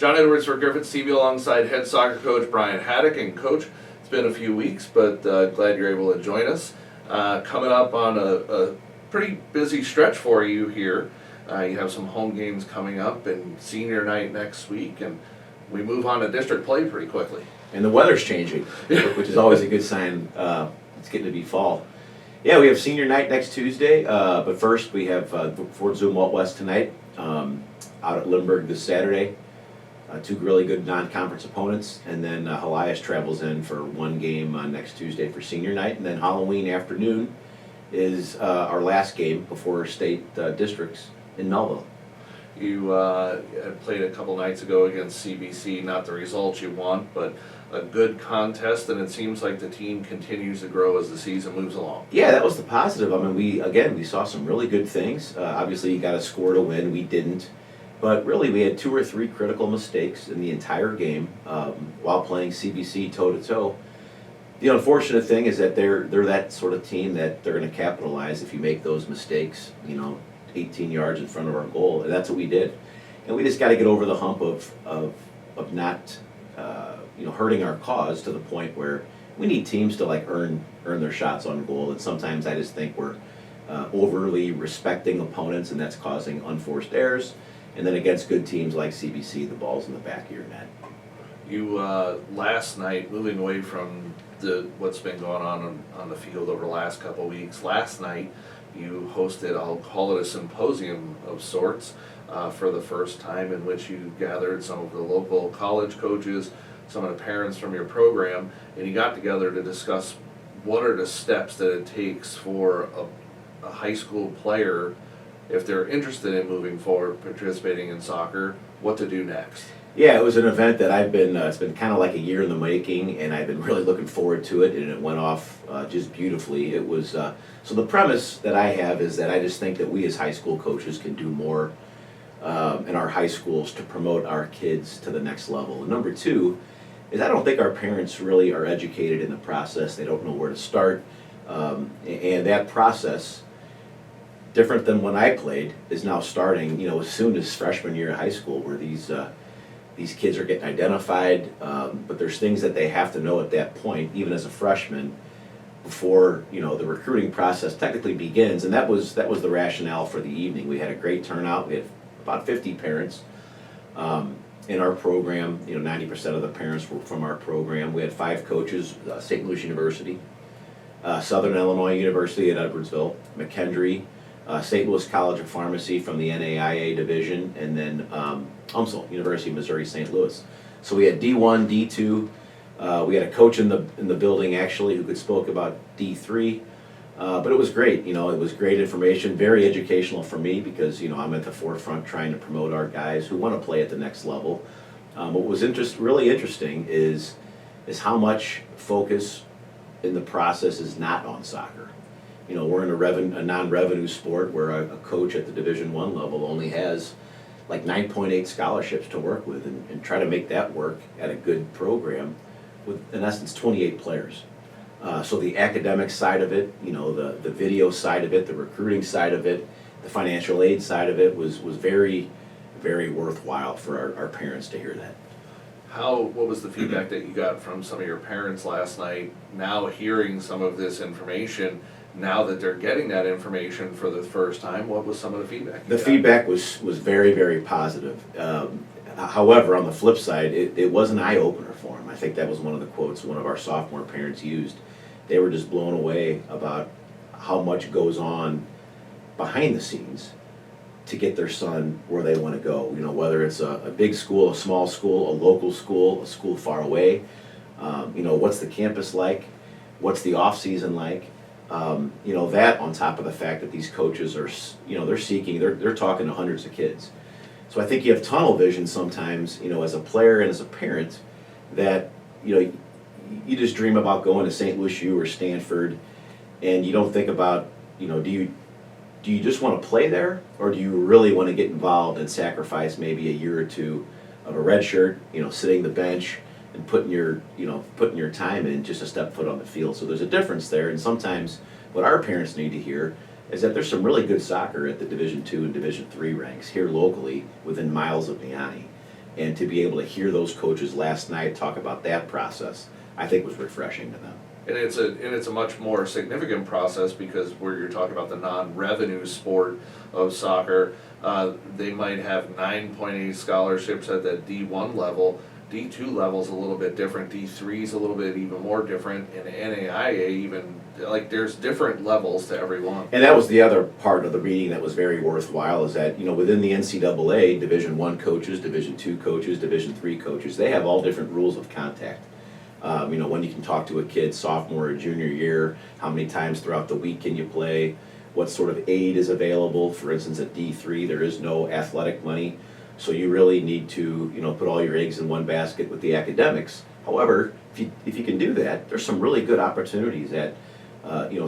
John Edwards for Griffith TV alongside head soccer coach Brian Haddock. And Coach, it's been a few weeks, but glad you're able to join us. Coming up on a pretty busy stretch for you here. You have some home games coming up and senior night next week, and we move on to district play pretty quickly. And the weather's changing, which is always a good sign. It's getting to be fall. Yeah, we have senior night next Tuesday, but first we have Fort Zoom Walt West tonight, out at Lindbergh this Saturday. Two really good non-conference opponents, and then Helias travels in for one game next Tuesday for senior night, and then Halloween afternoon is our last game before state districts in Melville. You had played a couple nights ago against CBC, not the results you want, but a good contest, and it seems like the team continues to grow as the season moves along. Yeah, that was the positive. I mean, we saw some really good things. Obviously, you got to score to win. We didn't. But really, we had 2 or 3 critical mistakes in the entire game while playing CBC toe-to-toe. The unfortunate thing is that they're that sort of team that they're going to capitalize if you make those mistakes, 18 yards in front of our goal, and that's what we did. And we just got to get over the hump of not hurting our cause to the point where we need teams to earn their shots on goal. And sometimes I just think we're overly respecting opponents, and that's causing unforced errors. And then against good teams like CBC, the ball's in the back of your net. You last night, moving away from what's been going on the field over the last couple of weeks, last night you hosted, I'll call it a symposium of sorts, for the first time, in which you gathered some of the local college coaches, some of the parents from your program, and you got together to discuss what are the steps that it takes for a high school player, if they're interested in moving forward, participating in soccer, what to do next. Yeah, it was an event that it's been kind of like a year in the making, and I've been really looking forward to it, and it went off just beautifully. It was, so the premise that I have is that I just think that we as high school coaches can do more in our high schools to promote our kids to the next level. And number 2 is I don't think our parents really are educated in the process. They don't know where to start, and that process, different than when I played, is now starting, as soon as freshman year of high school, where these kids are getting identified, but there's things that they have to know at that point, even as a freshman, before the recruiting process technically begins. And that was the rationale for the evening. We had a great turnout. We had about 50 parents in our program. 90% of the parents were from our program. We had 5 coaches: St. Louis University, Southern Illinois University at Edwardsville, McKendree, St. Louis College of Pharmacy from the NAIA division, and then UMSL, University of Missouri St. Louis. So we had D1, D2. We had a coach in the building actually who spoke about D3. But it was great. It was great information, very educational for me, because I'm at the forefront trying to promote our guys who want to play at the next level. What was really interesting is how much focus in the process is not on soccer. We're in a non-revenue sport where a coach at the Division I level only has 9.8 scholarships to work with, and try to make that work at a good program with, in essence, 28 players. So the academic side of it, the video side of it, the recruiting side of it, the financial aid side of it was very, very worthwhile for our parents to hear that. What was the feedback that you got from some of your parents last night, now hearing some of this information? Now that they're getting that information for the first time, what was some of the feedback? The feedback was very, very positive. However, on the flip side, it was an eye-opener for them. I think that was one of the quotes one of our sophomore parents used. They were just blown away about how much goes on behind the scenes to get their son where they want to go. Whether it's a big school, a small school, a local school, a school far away. What's the campus like? What's the off-season like? That on top of the fact that these coaches are, they're talking to hundreds of kids. So I think you have tunnel vision sometimes, as a player and as a parent, that, you just dream about going to St. Louis U or Stanford, and you don't think about, do you just want to play there, or do you really want to get involved and sacrifice maybe a year or 2 of a red shirt, sitting the bench, and putting your time in just to step foot on the field. So there's a difference there, and sometimes what our parents need to hear is that there's some really good soccer at the Division II and Division III ranks here locally within miles of Vianney. And to be able to hear those coaches last night talk about that process, I think was refreshing to them. And it's a much more significant process because where you're talking about the non-revenue sport of soccer, they might have 9.8 scholarships at that D1 level. D2 level's a little bit different. D3's a little bit even more different, and NAIA even, like, there's different levels to every one. And that was the other part of the meeting that was very worthwhile, is that, within the NCAA, Division I coaches, Division II coaches, Division III coaches, they have all different rules of contact. When you can talk to a kid sophomore or junior year, how many times throughout the week can you play, what sort of aid is available. For instance, at D3, there is no athletic money, so you really need to, put all your eggs in one basket with the academics. However, if you can do that, there's some really good opportunities at,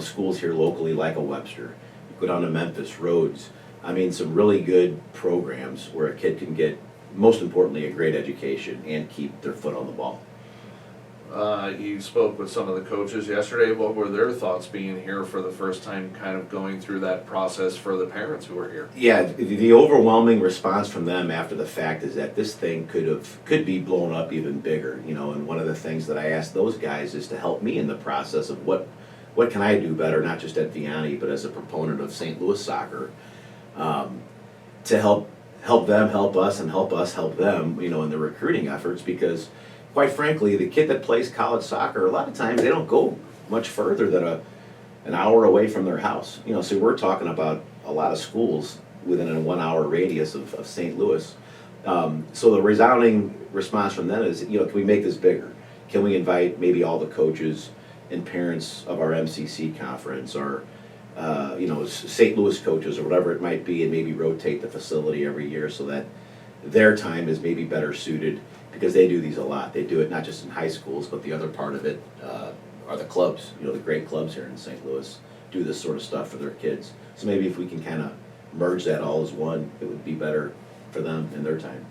schools here locally like a Webster. You go down to Memphis, Rhodes. Some really good programs where a kid can get, most importantly, a great education and keep their foot on the ball. You spoke with some of the coaches yesterday. What were their thoughts being here for the first time, kind of going through that process for the parents who were here? Yeah, the overwhelming response from them after the fact is that this thing could be blown up even bigger. And one of the things that I asked those guys is to help me in the process of what can I do better, not just at Vianney, but as a proponent of St. Louis soccer, to help them help us and help us help them, in the recruiting efforts, because quite frankly, the kid that plays college soccer, a lot of times they don't go much further than an hour away from their house. So we're talking about a lot of schools within a 1 hour radius of St. Louis. So the resounding response from them is, can we make this bigger? Can we invite maybe all the coaches and parents of our MCC conference, or St. Louis coaches, or whatever it might be, and maybe rotate the facility every year so that their time is maybe better suited, because they do these a lot. They do it not just in high schools, but the other part of it are the clubs. The great clubs here in St. Louis do this sort of stuff for their kids. So maybe if we can kind of merge that all as one, it would be better for them in their time.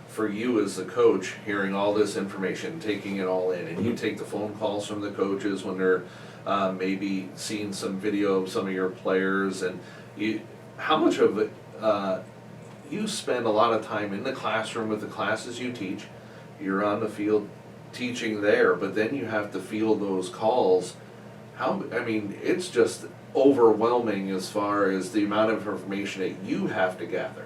For you as the coach, hearing all this information, taking it all in, and you take the phone calls from the coaches when they're maybe seeing some video of some of your players, and how much of it, you spend a lot of time in the classroom with the classes you teach. You're on the field teaching there, but then you have to field those calls. It's just overwhelming as far as the amount of information that you have to gather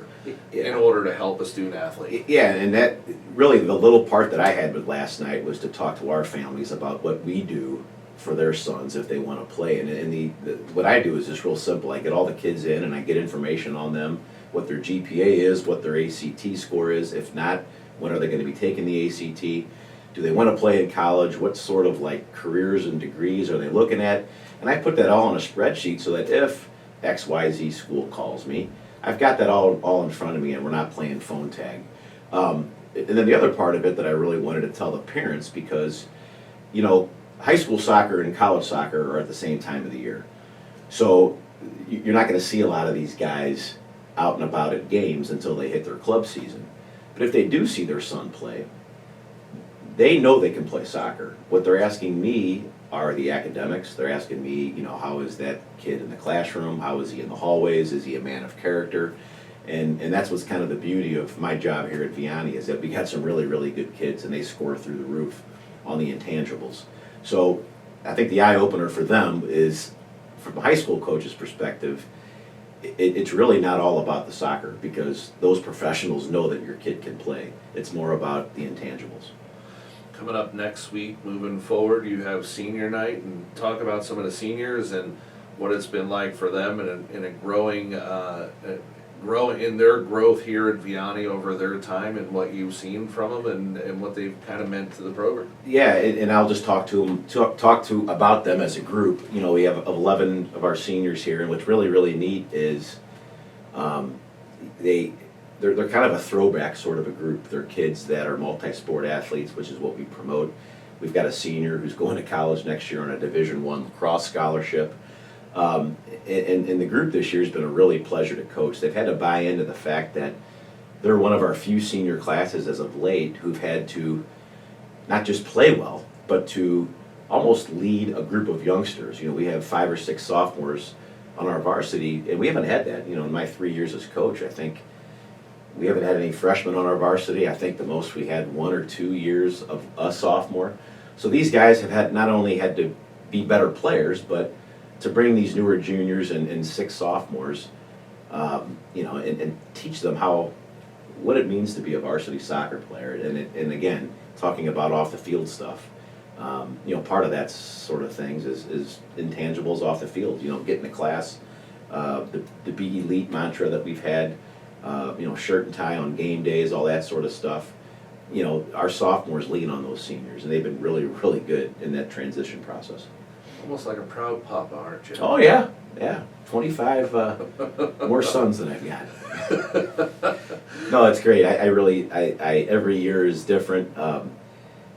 in order to help a student athlete. Yeah, and that really, the little part that I had with last night was to talk to our families about what we do for their sons if they want to play. And what I do is just real simple. I get all the kids in and I get information on them, what their GPA is, what their ACT score is. If not, when are they going to be taking the ACT? Do they want to play in college? What sort of careers and degrees are they looking at? And I put that all on a spreadsheet so that if XYZ school calls me, I've got that all in front of me and we're not playing phone tag. And then the other part of it that I really wanted to tell the parents, because, high school soccer and college soccer are at the same time of the year. So you're not going to see a lot of these guys out and about at games until they hit their club season. But if they do see their son play, they know they can play soccer. What they're asking me are the academics. They're asking me, how is that kid in the classroom? How is he in the hallways? Is he a man of character? And that's what's kind of the beauty of my job here at Vianney, is that we got some really, really good kids, and they score through the roof on the intangibles. So I think the eye-opener for them is, from a high school coach's perspective, it's really not all about the soccer, because those professionals know that your kid can play. It's more about the intangibles. Coming up next week, moving forward, you have senior night, and talk about some of the seniors and what it's been like for them in a growing in their growth here at Vianney over their time, and what you've seen from them and what they've kind of meant to the program. Yeah, and I'll just talk about them as a group. We have 11 of our seniors here, and what's really, really neat is they're kind of a throwback sort of a group. They're kids that are multi-sport athletes, which is what we promote. We've got a senior who's going to college next year on a Division I lacrosse scholarship. And the group this year has been a really pleasure to coach. They've had to buy into the fact that they're one of our few senior classes as of late who've had to not just play well, but to almost lead a group of youngsters. We have 5 or 6 sophomores on our varsity, and we haven't had that. In my 3 years as coach, I think We haven't had any freshmen on our varsity. I think the most we had 1 or 2 years of a sophomore. So these guys have had not only had to be better players, but to bring these newer juniors and 6 sophomores, and teach them what it means to be a varsity soccer player. And again, talking about off the field stuff. Part of that sort of things is intangibles off the field. Getting to class, the Be Elite mantra that we've had, shirt and tie on game days, all that sort of stuff. Our sophomores lean on those seniors, and they've been really, really good in that transition process. Almost like a proud papa, aren't you? Oh, yeah. 25 more sons than I've got. No, it's great. I really, every year is different.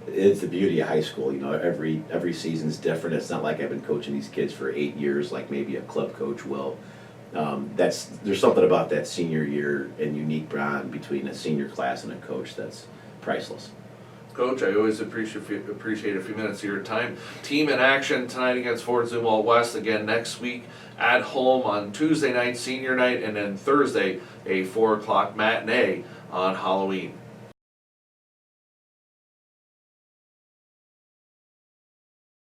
It's the beauty of high school. Every season's different. It's not like I've been coaching these kids for 8 years like maybe a club coach will. There's something about that senior year and unique bond between a senior class and a coach that's priceless. Coach, I always appreciate a few minutes of your time. Team in action tonight against Fort Zumwalt West. Again next week at home on Tuesday night, senior night, and then Thursday a 4 o'clock matinee on Halloween.